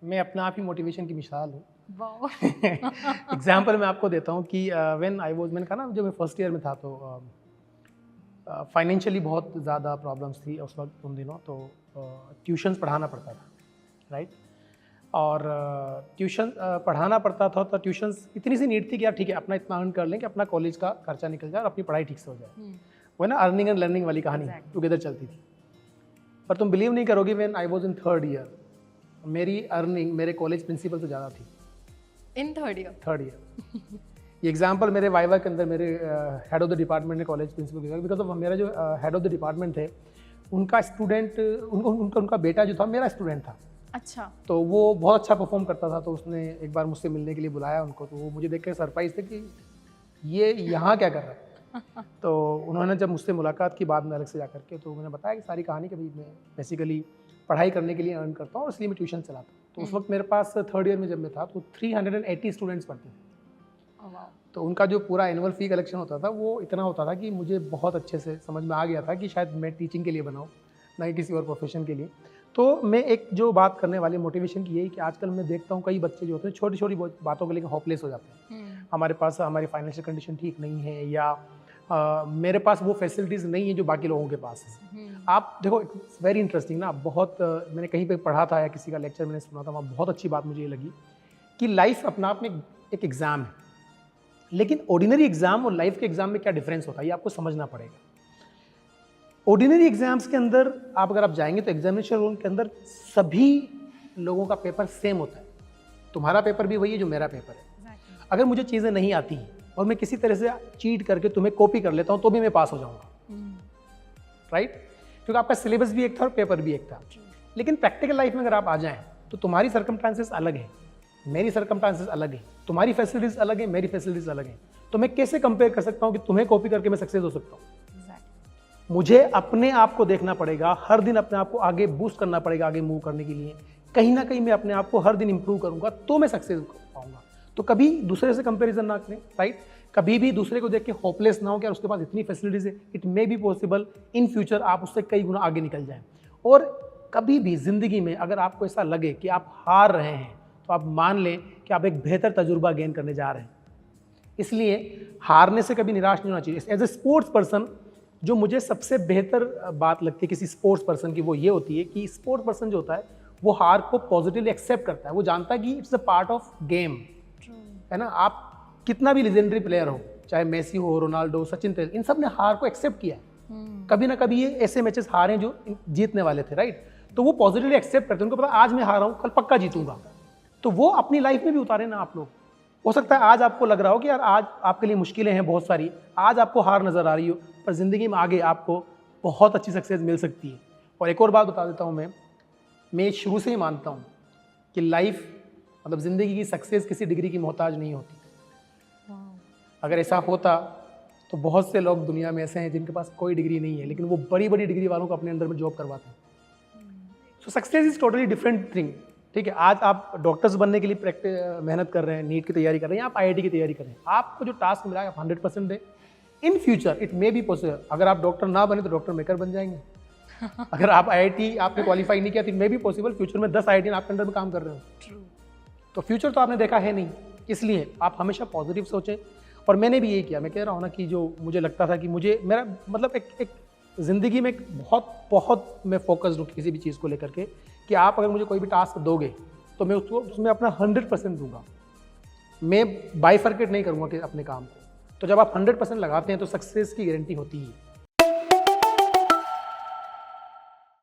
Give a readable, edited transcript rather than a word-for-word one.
मैं अपना आप ही मोटिवेशन की मिसाल हूँ। वाओ। एग्जाम्पल मैं आपको देता हूँ कि व्हेन आई वाज, मैंने कहा ना जब मैं फर्स्ट ईयर में था तो फाइनेंशियली बहुत ज़्यादा प्रॉब्लम्स थी उस वक्त उन दिनों, तो ट्यूशन्स पढ़ाना पड़ता था, राइट। और ट्यूशन पढ़ाना पड़ता था तो ट्यूशन्स इतनी सी नीड थी कि यार ठीक है अपना इतना अर्न कर लें कि अपना कॉलेज का खर्चा निकल जाए और अपनी पढ़ाई ठीक से हो जाए। वो ना अर्निंग एंड लर्निंग वाली कहानी टुगेदर चलती थी। पर तुम बिलीव नहीं करोगे, when I was in third year मेरी अर्निंग मेरे कॉलेज प्रिंसिपल से ज़्यादा थी। इन थर्ड ईयर ये एग्जाम्पल मेरे वाइवा के अंदर मेरे हेड ऑफ द डिपार्टमेंट ने कॉलेज प्रिंसिपल किया, बिकॉज ऑफ मेरा जो हेड ऑफ द डिपार्टमेंट थे उनका स्टूडेंट उनका बेटा जो था मेरा स्टूडेंट था। अच्छा। तो वो बहुत अच्छा परफॉर्म करता था, तो उसने एक बार मुझसे मिलने के लिए बुलाया उनको, तो वो मुझे देख कर सरप्राइज थे कि ये यहाँ क्या कर रहा है। तो उन्होंने जब मुझसे मुलाकात की बाद में अलग से जा करके, तो मैंने बताया कि सारी कहानी कि भाई मैं बेसिकली पढ़ाई करने के लिए अर्न करता हूँ और इसलिए मैं ट्यूशन चलाता हूँ। तो उस वक्त मेरे पास थर्ड ईयर में जब मैं था तो 380 स्टूडेंट्स पढ़ते थे। तो उनका जो पूरा एनुअल फ़ी कलेक्शन होता था वो इतना होता था कि मुझे बहुत अच्छे से समझ में आ गया था कि शायद मैं टीचिंग के लिए बनाऊँ, ना कि किसी और प्रोफेशन के लिए। तो मैं एक जो बात करने वाली मोटिवेशन की यही कि आजकल मैं देखता हूँ कई बच्चे जो होते हैं छोटी छोटी बातों को लेकर होपलेस हो जाते हैं। हमारे पास हमारी फाइनेंशियल कंडीशन ठीक नहीं है, या मेरे पास वो फैसिलिटीज़ नहीं है जो बाकी लोगों के पास है। आप देखो, इट्स वेरी इंटरेस्टिंग ना, बहुत मैंने कहीं पे पढ़ा था या किसी का लेक्चर मैंने सुना था, वहाँ बहुत अच्छी बात मुझे ये लगी कि लाइफ अपना आप में एक एग्ज़ाम है, लेकिन ऑर्डिनरी एग्जाम और लाइफ के एग्जाम में क्या डिफरेंस होता है ये आपको समझना पड़ेगा। ऑर्डिनरी एग्जाम्स के अंदर आप अगर आप जाएंगे तो एग्जामिनेशन रूम के अंदर सभी लोगों का पेपर सेम होता है। तुम्हारा पेपर भी वही है जो मेरा पेपर है। अगर मुझे चीज़ें नहीं आती और मैं किसी तरह से चीट करके तुम्हें कॉपी कर लेता हूँ तो भी मैं पास हो जाऊँगा, राइट, क्योंकि आपका सिलेबस भी एक था और पेपर भी एक था। लेकिन प्रैक्टिकल लाइफ में अगर आप आ जाएं तो तुम्हारी सर्कमस्टांसेस अलग है, मेरी सर्कमस्टांसेस अलग है, तुम्हारी फैसिलिटीज अलग है, मेरी फैसिलिटीज अलग है। तो मैं कैसे कंपेयर कर सकता हूँ कि तुम्हें कॉपी करके मैं सक्सेस हो सकता हूँ? मुझे अपने आप को देखना पड़ेगा, हर दिन अपने आप को आगे बूस्ट करना पड़ेगा, आगे मूव करने के लिए कहीं ना कहीं मैं अपने आप को हर दिन इंप्रूव करूंगा तो मैं सक्सेस पाऊंगा। तो कभी दूसरे से कंपैरिजन ना करें, राइट। कभी भी दूसरे को देख के होपलेस ना हो कि यार उसके पास इतनी फैसिलिटीज है, it may be possible in future आप उससे कई गुना आगे निकल जाएं। और कभी भी जिंदगी में अगर आपको ऐसा लगे कि आप हार रहे हैं तो आप मान लें कि आप एक बेहतर तजुर्बा गेन करने जा रहे हैं। इसलिए हारने से कभी निराश नहीं होना चाहिए। एज ए स्पोर्ट्स पर्सन जो मुझे सबसे बेहतर बात लगती है किसी स्पोर्ट्स पर्सन की, वो ये होती है कि स्पोर्ट्स पर्सन जो होता है वो हार को पॉजिटिवली एक्सेप्ट करता है। वो जानता है कि it's a part of game, है ना। आप कितना भी लेजेंडरी प्लेयर हो, चाहे मेसी हो, रोनाल्डो, सचिन तेंदुलकर, इन सब ने हार को एक्सेप्ट किया है। कभी ना कभी ये ऐसे मैचेस हारे जो जीतने वाले थे, राइट। तो वो पॉजिटिवली एक्सेप्ट करते हैं, उनको पता आज मैं हारा हूँ कल पक्का जीतूंगा। तो वो अपनी लाइफ में भी उतारे ना आप लोग। हो सकता है आज आपको लग रहा हो कि यार आज आपके लिए मुश्किलें हैं बहुत सारी, आज आपको हार नजर आ रही हो, पर जिंदगी में आगे आपको बहुत अच्छी सक्सेस मिल सकती है। और एक और बात बता देता हूँ, मैं शुरू से ही मानता हूँ कि लाइफ मतलब जिंदगी की सक्सेस किसी डिग्री की मोहताज नहीं होती। अगर ऐसा होता तो बहुत से लोग दुनिया में ऐसे हैं जिनके पास कोई डिग्री नहीं है, लेकिन वो बड़ी बड़ी डिग्री वालों को अपने अंडर में जॉब करवाते हैं। सो success is totally different thing, ठीक है। आज आप डॉक्टर्स बनने के लिए मेहनत कर रहे हैं, नीट की तैयारी कर रहे हैं, आप IIT की तैयारी कर रहे हैं, आपको जो टास्क मिला है आप 100% दें। In future it may be possible, अगर आप डॉक्टर ना बने तो डॉक्टर मेकर बन जाएंगे। अगर आप IIT आपने क्वालिफाई नहीं किया तो it may be possible future में 10 IIT आपके अंडर में काम कर रहे हो। तो फ्यूचर तो आपने देखा है नहीं, इसलिए आप हमेशा पॉजिटिव सोचें। और मैंने भी यही किया, मैं कह रहा हूँ ना कि जो मुझे लगता था कि मुझे मेरा मतलब एक ज़िंदगी में एक बहुत मैं फोकस्ड हूँ किसी भी चीज़ को लेकर के कि आप अगर मुझे कोई भी टास्क दोगे तो मैं उसको उसमें अपना 100% दूंगा। मैं बाइफर्केट नहीं करूँगा कि अपने काम को। तो जब आप 100% लगाते हैं तो सक्सेस की गारंटी होती है।